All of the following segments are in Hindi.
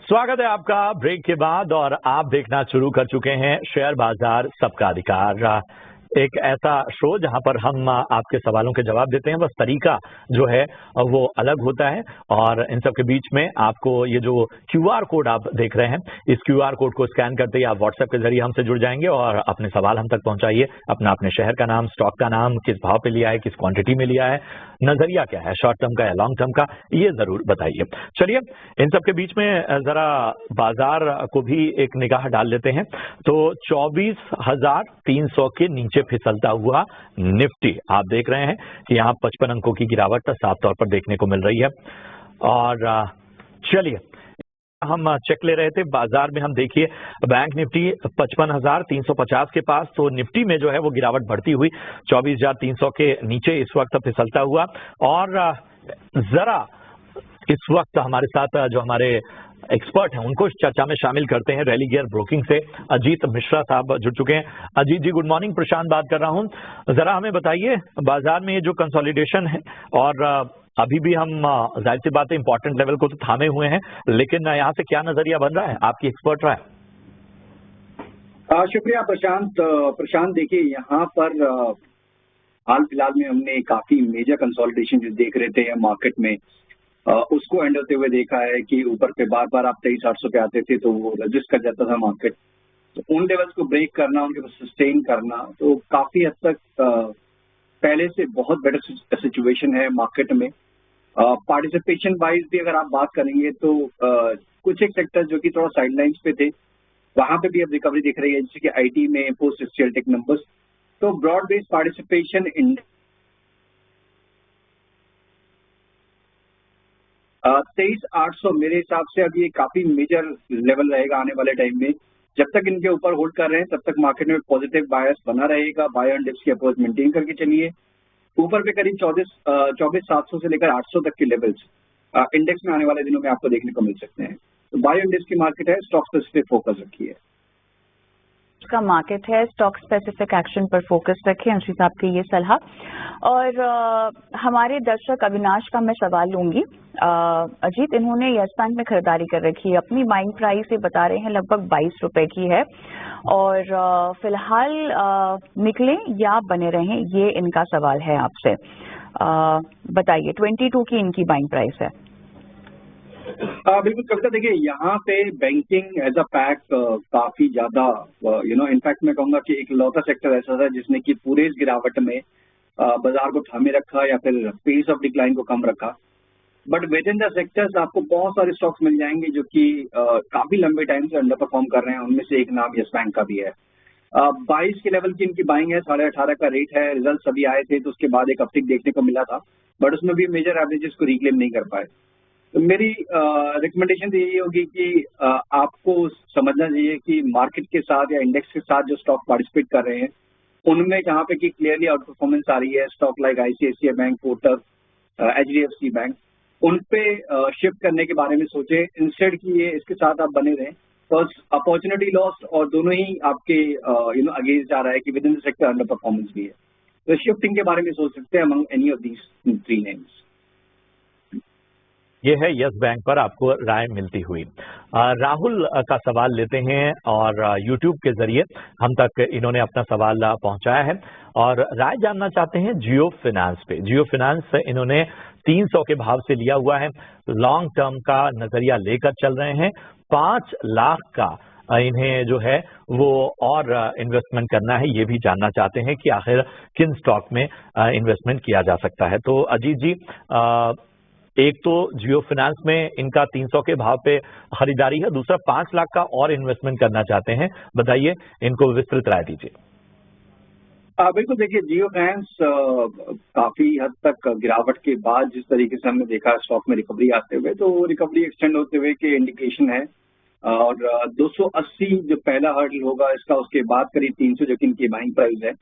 स्वागत है आपका ब्रेक के बाद और आप देखना शुरू कर चुके हैं शेयर बाजार सबका अधिकार, एक ऐसा शो जहां पर हम आपके सवालों के जवाब देते हैं। बस तरीका जो है वो अलग होता है और इन सब के बीच में आपको ये जो क्यूआर कोड आप देख रहे हैं, इस क्यूआर कोड को स्कैन करते ही आप व्हाट्सएप के जरिए हमसे जुड़ जाएंगे और अपने सवाल हम तक पहुंचाइए। अपने शहर का नाम, स्टॉक का नाम, किस भाव पे लिया है, किस क्वांटिटी में लिया है, नजरिया क्या है, शॉर्ट टर्म का या लॉन्ग टर्म का, ये जरूर बताइए। चलिए इन सब के बीच में जरा बाजार को भी एक निगाह डाल लेते हैं। तो 24,300 के नीचे फिसलता हुआ निफ्टी आप देख रहे हैं कि यहाँ 55 अंकों की गिरावट साफ तौर पर देखने को मिल रही है। और चलिए हम चेक ले रहे थे बाजार में, हम देखिए बैंक निफ्टी 55,350 के पास, तो निफ्टी में जो है वो गिरावट बढ़ती हुई 24,300 के नीचे इस वक्त फिसलता हुआ। और जरा इस वक्त हमारे साथ जो हमारे एक्सपर्ट हैं उनको इस चर्चा में शामिल करते हैं। रैली गियर ब्रोकिंग से अजीत मिश्रा साहब जुड़ चुके हैं। अजीत जी गुड मॉर्निंग, प्रशांत बात कर रहा हूं। जरा हमें बताइए बाजार में ये जो कंसोलिडेशन है और अभी भी हम जाहिर सी बात है इंपॉर्टेंट लेवल को तो थामे हुए हैं, लेकिन यहाँ से क्या नजरिया बन रहा है, आपकी एक्सपर्ट राय? शुक्रिया प्रशांत देखिए यहाँ पर हाल फिलहाल में हमने काफी मेजर कंसोलिडेशन जो देख रहे थे मार्केट में उसको एंड होते हुए देखा है कि ऊपर पे बार बार आप 23,800 पे आते थे तो वो रजिस्ट कर जाता था मार्केट। तो उन लेवल्स को ब्रेक करना, उनके पास सस्टेन करना, तो काफी हद तक पहले से बहुत बेटर सिचुएशन है मार्केट में। पार्टिसिपेशन वाइज भी अगर आप बात करेंगे तो कुछ एक सेक्टर जो कि थोड़ा साइडलाइंस पे थे वहां पे भी अब रिकवरी दिख रही है, जैसे कि आईटी में, पोस्ट इंडस्ट्रियल टेक नंबर्स। तो ब्रॉड बेस्ड पार्टिसिपेशन इन 23,800 मेरे हिसाब से अब ये काफी मेजर लेवल रहेगा आने वाले टाइम में। जब तक इनके ऊपर होल्ड कर रहे हैं तब तक मार्केट में पॉजिटिव बायस बना रहेगा। बाय एंड डिप्स की अप्रोच मेंटेन करके चलिए। ऊपर पे करीब 24,700 से लेकर 800 तक के लेवल्स इंडेक्स में आने वाले दिनों में आपको देखने को मिल सकते हैं। तो बाय एंड डिप्स की मार्केट है, स्टॉक स्पेसिफिक फोकस रखिए। का मार्केट है, स्टॉक स्पेसिफिक एक्शन पर फोकस रखें, अंशी साहब की ये सलाह। और हमारे दर्शक अविनाश का मैं सवाल लूंगी। अजीत, इन्होंने यस बैंक में खरीदारी कर रखी है, अपनी बाइंग प्राइस ये बता रहे हैं लगभग 22 रुपए की है और फिलहाल निकलें या बने रहें, ये इनका सवाल है आपसे। बताइए, 22 की इनकी बाइंग प्राइस है। बिल्कुल कविता, देखिए यहाँ पे बैंकिंग एज अ पैक काफी ज्यादा इनफैक्ट मैं कहूंगा कि एक लौता सेक्टर ऐसा था जिसने कि पूरे इस गिरावट में बाजार को थामे रखा या फिर पेस ऑफ डिक्लाइन को कम रखा। But with in the sectors आपको बहुत सारे स्टॉक्स मिल जाएंगे जो कि काफी लंबे टाइम से अंडर परफॉर्म कर रहे हैं। उनमें से एक नाम यस बैंक का भी है। 22 के लेवल की इनकी बाइंग है, 18.5 का रेट है। रिजल्ट अभी आए थे तो उसके बाद एक अपटिक देखने को मिला था, बट उसमें भी मेजर एवरेजेस को रिक्लेम नहीं कर पाए। तो मेरी रिकमेंडेशन तो यही होगी कि आपको समझना चाहिए कि मार्केट के साथ या इंडेक्स के साथ जो स्टॉक पार्टिसिपेट कर रहे हैं उनमें जहाँ पे कि क्लियरली आउट परफॉर्मेंस आ रही है, stock like ICICI bank, Kotak, HDFC bank, उन पे शिफ्ट करने के बारे में सोचे इंस्टेड कि ये इसके साथ आप बने रहें। तो अपॉर्चुनिटी लॉस और दोनों ही आपके अगेंस्ट जा रहा है कि with in the sector under performance भी है। तो शिफ्टिंग के बारे में सोच सकते हैं among any of these 3 names. ये है यस बैंक पर आपको राय मिलती हुई। राहुल का सवाल लेते हैं और यूट्यूब के जरिए हम तक इन्होंने अपना सवाल पहुंचाया है और राय जानना चाहते हैं जियो फाइनेंस पे। जियो फाइनेंस इन्होंने 300 के भाव से लिया हुआ है, लॉन्ग टर्म का नजरिया लेकर चल रहे हैं। 5 लाख का इन्हें जो है वो और इन्वेस्टमेंट करना है, ये भी जानना चाहते हैं कि आखिर किन स्टॉक में इन्वेस्टमेंट किया जा सकता है। तो अजीत जी, एक तो जियो फाइनेंस में इनका 300 के भाव पे खरीदारी है, दूसरा 5 लाख का और इन्वेस्टमेंट करना चाहते हैं। बताइए, इनको विस्तृत राय दीजिए। बिल्कुल, देखिए जियो फाइनेंस काफी हद तक गिरावट के बाद जिस तरीके से हमने देखा स्टॉक में रिकवरी आते हुए, तो रिकवरी एक्सटेंड होते हुए के इंडिकेशन है। और 280 जो पहला हर्डल होगा इसका, उसके बाद करीब 300 जो कि इनकी बाइंग प्राइस है,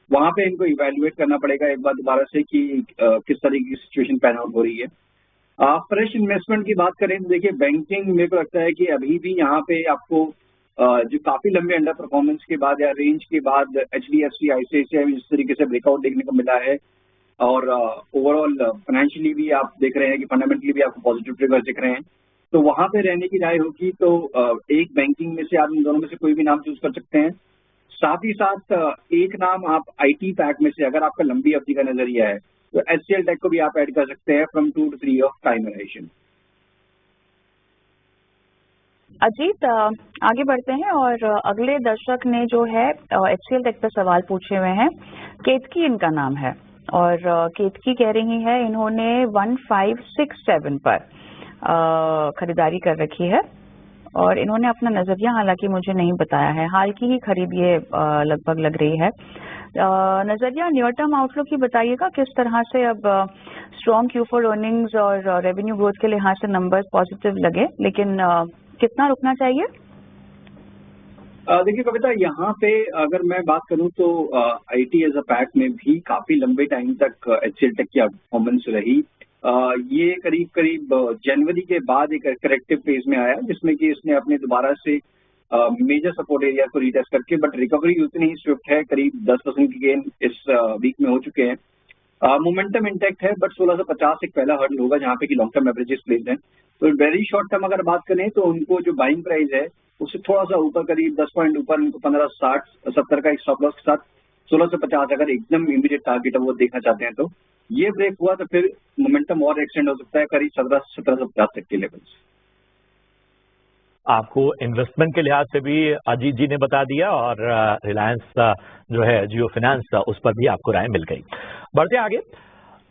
वहां पे इनको इवेल्युएट करना पड़ेगा एक बार दोबारा से कि किस तरीके की सिचुएशन पैन आउट हो रही है। फ्रेश इन्वेस्टमेंट की बात करें तो देखिए बैंकिंग मेरे को लगता है कि अभी भी यहाँ पे आपको जो काफी लंबे अंडर परफॉर्मेंस के बाद या रेंज के बाद एचडीएफसी, आईसीआईसीआई जिस तरीके से ब्रेकआउट देखने को मिला है और ओवरऑल फाइनेंशियली भी आप देख रहे हैं कि फंडामेंटली भी आपको पॉजिटिव ट्रिगर्स दिख रहे हैं। तो वहां पे रहने की राय होगी तो एक बैंकिंग में से आप इन दोनों में से कोई भी नाम चूज कर सकते हैं। साथ ही साथ एक नाम आप आईटी पैक में से, अगर आपका लंबी अवधि का नजरिया है तो एचसीएल टेक को भी आप ऐड कर सकते हैं फ्रॉम 2 to 3 ऑफ टाइम एराइजेशन। अजीत, आगे बढ़ते हैं और अगले दर्शक ने जो है एचसीएल टेक पर सवाल पूछे हुए हैं। केतकी इनका नाम है और केतकी कह रही है इन्होंने 1567 पर खरीदारी कर रखी है और इन्होंने अपना नजरिया हालांकि मुझे नहीं बताया है। हाल की ही खरीद ये लगभग लग रही है। नजरिया नियर टर्म आउटलुक ही बताइएगा, किस तरह से अब स्ट्रॉन्ग Q4 अर्निंग्स और रेवेन्यू ग्रोथ के लिहाज से नंबर्स पॉजिटिव लगे, लेकिन कितना रुकना चाहिए? देखिए कविता, यहाँ पे अगर मैं बात करूँ तो आईटी एज अ पैक में भी काफी लंबे टाइम तक एचसीएल टेक की परफॉर्मेंस रही। ये करीब जनवरी के बाद एक करेक्टिव फेज में आया जिसमें कि इसने अपने दोबारा से मेजर सपोर्ट एरिया को रीटेस्ट करके, बट रिकवरी उतनी ही स्विफ्ट है, करीब 10% की गेन इस वीक में हो चुके हैं। मोमेंटम इंटैक्ट है, बट 1650 एक पहला हर्डल होगा जहाँ पे कि लॉन्ग टर्म एवरेजेस प्लेस हैं। तो वेरी शॉर्ट टर्म अगर बात करें तो उनको जो बाइंग प्राइस है उससे थोड़ा सा ऊपर, करीब 10 पॉइंट ऊपर, उनको 1560-70 का एक स्टॉप लॉस के साथ 1650 अगर एकदम इमीडिएट टारगेट है वो देखना चाहते हैं तो ये ब्रेक हुआ तो फिर मोमेंटम और एक्सटेंड हो सकता है करीब 1750 तक के लेवल्स। आपको इन्वेस्टमेंट के लिहाज से भी अजीत जी ने बता दिया और रिलायंस जो है जियो फाइनेंस उस पर भी आपको राय मिल गई। बढ़ते आगे,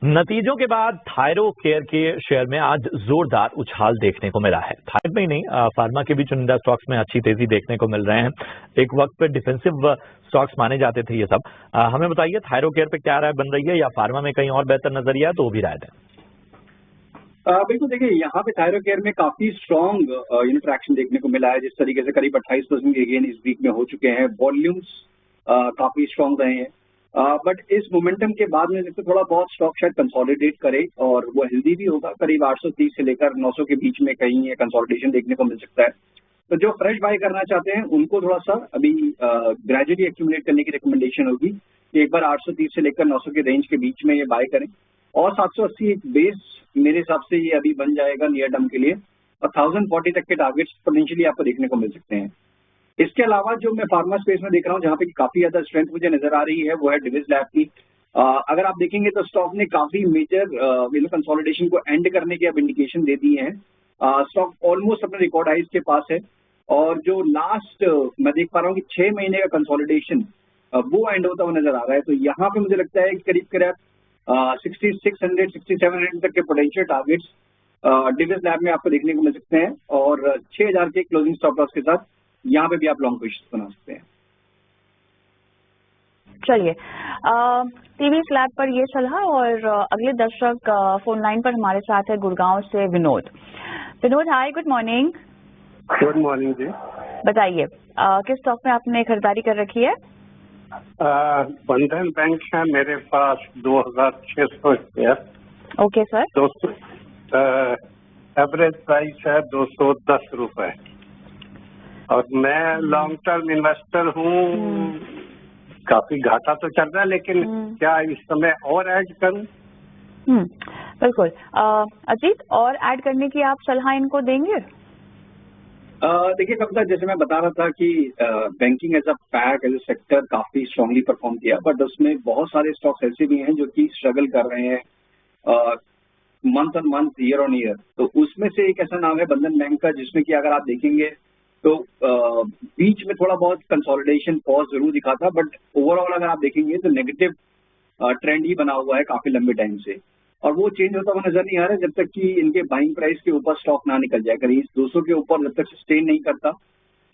नतीजों के बाद थायरो केयर के शेयर में आज जोरदार उछाल देखने को मिला है। थायरो में ही नहीं, फार्मा के भी चुनिंदा स्टॉक्स में अच्छी तेजी देखने को मिल रहे हैं। एक वक्त पे डिफेंसिव स्टॉक्स माने जाते थे ये सब। हमें बताइए थायरो केयर पे क्या राय बन रही है, या फार्मा में कहीं और बेहतर नजरिया है तो वो भी राय दें। बिल्कुल, देखिए यहाँ पे थायरो केयर में काफी स्ट्रॉन्ग ट्रैक्शन देखने को मिला है, जिस तरीके से करीब 28% के गेन इस वीक में हो चुके हैं। वॉल्यूम्स काफी स्ट्रॉन्ग रहे हैं, बट इस मोमेंटम के बाद में जैसे थोड़ा बहुत स्टॉक शायद कंसोलिडेट करे और वो हेल्दी भी होगा। करीब 830 से लेकर 900 के बीच में कहीं ये कंसोलिडेशन देखने को मिल सकता है। तो जो फ्रेश बाय करना चाहते हैं उनको थोड़ा सा अभी ग्रेजुअली एक्यूमुलेट करने की रिकमेंडेशन होगी कि एक बार 830 से लेकर 900 के रेंज के बीच में ये बाय करें, और 780 एक बेस मेरे हिसाब से ये अभी बन जाएगा नियर टर्म के लिए, और 1040 तक के टारगेट्स पोटेंशियली आपको देखने को मिल सकते हैं। इसके अलावा जो मैं फार्मा स्पेस में देख रहा हूँ जहाँ पे काफी ज्यादा स्ट्रेंथ मुझे नजर आ रही है वो है डिविस लैब की। अगर आप देखेंगे तो स्टॉक ने काफी मेजर कंसोलिडेशन को एंड करने की अब इंडिकेशन दे दी है। स्टॉक ऑलमोस्ट अपने रिकॉर्ड हाइज के पास है, और जो लास्ट मैं देख पा रहा हूँ कि 6 महीने का कंसोलिडेशन वो एंड होता हुआ नजर आ रहा है। तो यहाँ पे मुझे लगता है कि करीब 6600-6700 तक के पोटेंशियल टारगेट्स डिविस लैब में आपको देखने को मिल सकते हैं, और 6000 के क्लोजिंग स्टॉप लॉस के साथ यहाँ पे भी आप लॉन्ग पोजीशन बना सकते हैं। चलिए, टीवी स्लैब पर ये सलाह, और अगले दर्शक फोन लाइन पर हमारे साथ है गुड़गांव से विनोद। विनोद, हाय, गुड मॉर्निंग। गुड मॉर्निंग जी। बताइए किस स्टॉक में आपने खरीदारी कर रखी है? बंधन बैंक है मेरे पास 2600 share. Okay sir. 200 average price है 210 रुपए, और मैं लॉन्ग टर्म इन्वेस्टर हूँ। काफी घाटा तो चल रहा है, लेकिन क्या इस समय और ऐड करूँ? बिल्कुल। अजीत, और ऐड करने की आप सलाह इनको देंगे? देखिए कविता, जैसे मैं बता रहा था कि banking as a pack, as a sector काफी स्ट्रांगली परफॉर्म किया, बट उसमें बहुत सारे स्टॉक्स ऐसे भी हैं जो कि स्ट्रगल कर रहे हैं month on month, year on year. तो उसमें से एक ऐसा नाम है बंधन बैंक का, जिसमें कि अगर आप देखेंगे तो बीच में थोड़ा बहुत कंसोलिडेशन पॉज जरूर दिखा था, बट ओवरऑल अगर आप देखेंगे तो नेगेटिव ट्रेंड ही बना हुआ है काफी लंबे टाइम से, और वो चेंज होता हुआ नजर नहीं आ रहा है जब तक कि इनके बाइंग प्राइस के ऊपर स्टॉक ना निकल जाए। करीब 200 के ऊपर जब तक सस्टेन नहीं करता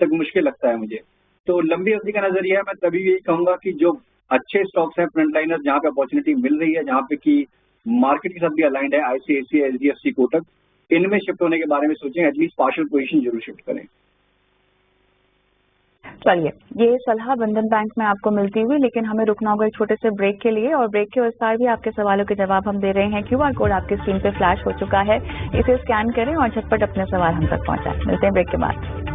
तक मुश्किल लगता है मुझे। तो लंबी अवधि का नजरिया मैं तभी यही कहूंगा कि जो अच्छे स्टॉक्स हैं, फ्रंटलाइनर, जहाँ पे अपॉर्चुनिटी मिल रही है, जहाँ पे कि मार्केट के साथ भी अलाइंड है, ICICI, HDFC, कोटक, इनमें शिफ्ट होने के बारे में सोचें, एटलीस्ट पार्शियल पोजीशन जरूर शिफ्ट करें। चलिए, ये सलाह बंधन बैंक में आपको मिलती हुई, लेकिन हमें रुकना होगा एक छोटे से ब्रेक के लिए, और ब्रेक के विस्तार भी आपके सवालों के जवाब हम दे रहे हैं। QR कोड आपकी स्क्रीन पे फ्लैश हो चुका है, इसे स्कैन करें और झटपट अपने सवाल हम तक पहुंचाएं। मिलते हैं ब्रेक के बाद।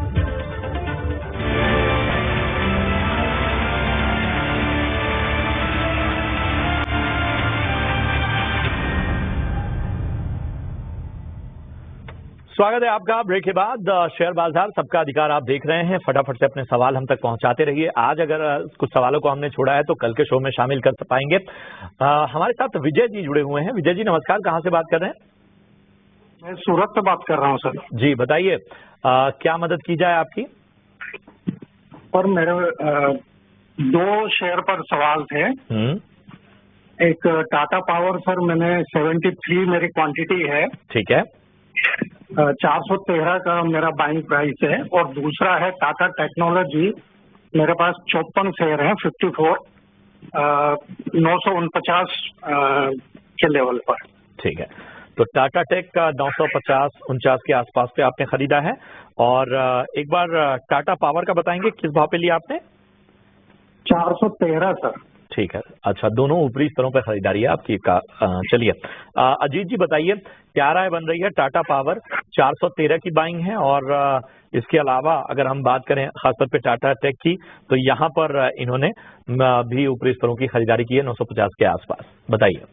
स्वागत है आपका ब्रेक के बाद। शेयर बाजार सबका अधिकार आप देख रहे हैं। फटाफट से अपने सवाल हम तक पहुंचाते रहिए। आज अगर कुछ सवालों को हमने छोड़ा है तो कल के शो में शामिल कर पाएंगे। हमारे साथ विजय जी जुड़े हुए हैं। विजय जी नमस्कार, कहां से बात कर रहे हैं? मैं सूरत से बात कर रहा हूं सर। जी बताइए, क्या मदद की जाए आपकी? पर मेरे 2 शेयर पर सवाल थे। एक टाटा पावर सर, मैंने 73 मेरी क्वांटिटी है। ठीक है। 413 का मेरा बाइंग प्राइस है। और दूसरा है टाटा टेक्नोलॉजी, मेरे पास 54 शेयर हैं 54, 949 के लेवल पर। ठीक है, तो टाटा टेक का 950-49 के आसपास पे आपने खरीदा है। और एक बार टाटा पावर का बताएंगे, किस भाव पे लिया आपने? 413 सर। ठीक है, अच्छा, दोनों ऊपरी स्तरों पर खरीदारी है आपकी का। चलिए अजीत जी बताइए, क्या राय बन रही है? टाटा पावर 413 की बाइंग है, और इसके अलावा अगर हम बात करें खासतौर पे टाटा टेक की, तो यहाँ पर इन्होंने भी ऊपरी स्तरों की खरीदारी की है 950 के आसपास। बताइए।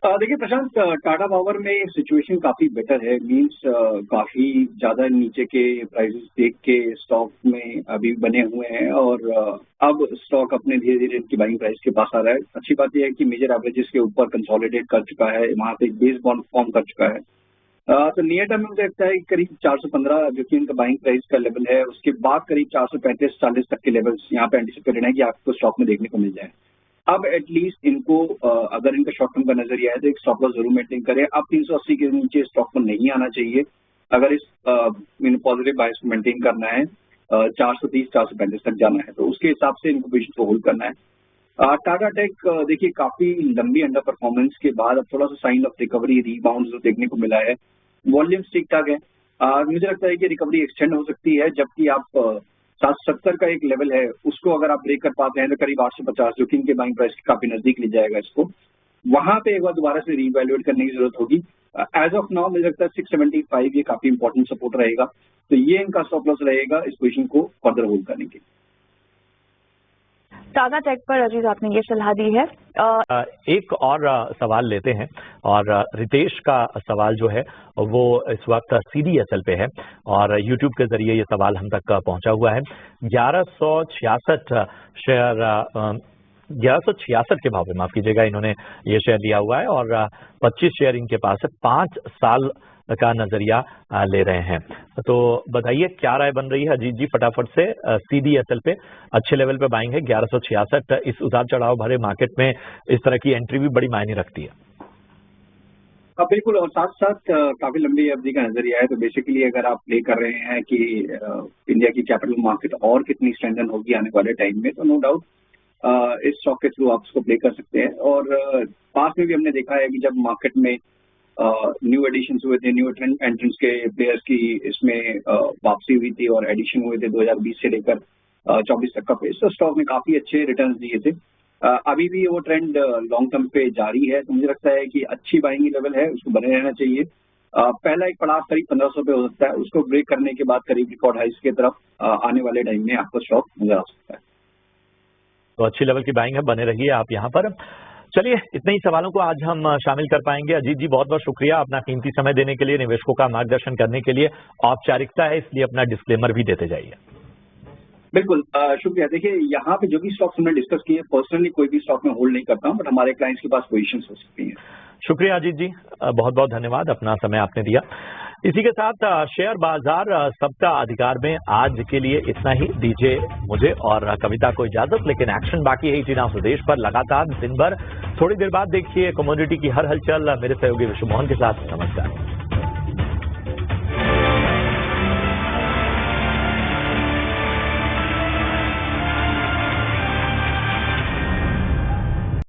देखिए प्रशांत, टाटा पावर में सिचुएशन काफी बेटर है। मींस काफी ज्यादा नीचे के प्राइसेस देख के स्टॉक में अभी बने हुए हैं, और अब स्टॉक अपने धीरे धीरे इनकी बाइंग प्राइस के पास आ रहा है। अच्छी बात यह है कि मेजर एवरेजेस के ऊपर कंसोलिडेट कर चुका है, वहां पे बेस बॉन्ड फॉर्म कर चुका है। तो नियर टर्म में मुझे लगता है कि करीब 415 जो कि इनका बाइंग प्राइस का लेवल है, उसके बाद करीब 435-40 तक के लेवल्स यहाँ पे एंटिसिपेटेड है कि आपको स्टॉक में देखने को मिल जाए। अब एटलीस्ट इनको अगर इनका शॉर्ट टर्म का नजरिया है तो एक स्टॉप लॉस जरूर मेंटेन करें। अब 380 के नीचे स्टॉक को नहीं आना चाहिए अगर इस पॉजिटिव बायस को मेंटेन करना है। 430-435 तक जाना है तो उसके हिसाब से इनको पोजीशन को होल्ड करना है। टाटा टेक देखिए काफी लंबी अंडर परफॉर्मेंस के बाद अब थोड़ा सा साइन ऑफ रिकवरी, रिबाउंड जो देखने को मिला है। वॉल्यूम्स ठीक ठाक है। मुझे लगता है कि रिकवरी एक्सटेंड हो सकती है, जबकि आप 770 का एक लेवल है, उसको अगर आप ब्रेक कर पाते हैं तो करीब 850, जो कि इनके बाइंग प्राइस के काफी नजदीक ले जाएगा इसको। वहां पे एक बार दोबारा से रीवैल्यूएट करने की जरूरत होगी। एज ऑफ नाउ मुझे लगता है 675 ये काफी इंपॉर्टेंट सपोर्ट रहेगा, तो ये इनका स्टॉप लॉस रहेगा इस पोजीशन को फर्दर होल्ड करने के। टाटा टेक पर अजीज आपने ये सलाह दी है। एक और सवाल लेते हैं, और रितेश का सवाल जो है वो इस वक्त CDSL पे है, और YouTube के जरिए ये सवाल हम तक पहुंचा हुआ है। 1166 शेयर 1166 के भाव में, माफ कीजिएगा, इन्होंने ये शेयर लिया हुआ है, और 25 शेयर इनके पास है। 5 साल का नजरिया ले रहे हैं। तो बताइए क्या राय बन रही है अजीत जी फटाफट से? CDSL पे अच्छे लेवल पे बाइंग है 1166। इस उतार चढ़ाव भरे मार्केट में इस तरह की एंट्री भी बड़ी मायने रखती है। बिल्कुल, और साथ साथ काफी लंबी अवधि का नजरिया है। तो बेसिकली अगर आप प्ले कर रहे हैं कि इंडिया की कैपिटल मार्केट और कितनी स्ट्रेंथन होगी आने वाले टाइम में, तो नो डाउट इस स्टॉक के थ्रू आप उसको प्ले कर सकते हैं। और पास में भी हमने देखा है कि जब मार्केट में न्यू एडिशंस हुए थे, न्यू एंट्रेंस के प्लेयर्स की इसमें वापसी हुई थी, और एडिशन हुए थे 2020 से लेकर 24 तक का पेस, तो स्टॉक में काफी अच्छे रिटर्न्स दिए थे। अभी भी वो ट्रेंड लॉन्ग टर्म पे जारी है, तो मुझे लगता है कि अच्छी बाइंग लेवल है, उसको बने रहना चाहिए। पहला एक पड़ाव करीब 1500 पे हो सकता है, उसको ब्रेक करने के बाद करीब रिकॉर्ड हाइस की तरफ आने वाले टाइम में आपको स्टॉक नजर आ सकता है। तो अच्छी लेवल की बाइंग है, बने रहिए आप यहाँ पर। चलिए, इतने ही सवालों को आज हम शामिल कर पाएंगे। अजीत जी बहुत बहुत शुक्रिया अपना कीमती समय देने के लिए, निवेशकों का मार्गदर्शन करने के लिए। औपचारिकता है इसलिए अपना डिस्क्लेमर भी देते जाइए। बिल्कुल, शुक्रिया। देखिए यहाँ पे जो भी स्टॉक्स हमने डिस्कस किए, पर्सनली कोई भी स्टॉक में होल्ड नहीं करता हूँ, बट हमारे क्लाइंट्स के पास पोजीशंस हो सकती हैं। शुक्रिया अजीत जी, बहुत बहुत धन्यवाद, अपना समय आपने दिया। इसी के साथ शेयर बाजार सबका अधिकार में आज के लिए इतना ही। दीजिए मुझे और कविता को इजाजत, लेकिन एक्शन बाकी है इसी नाम स्वदेश पर लगातार दिन भर। थोड़ी देर बाद देखिए कमोडिटी की हर हलचल मेरे सहयोगी विशु मोहन के साथ। नमस्कार।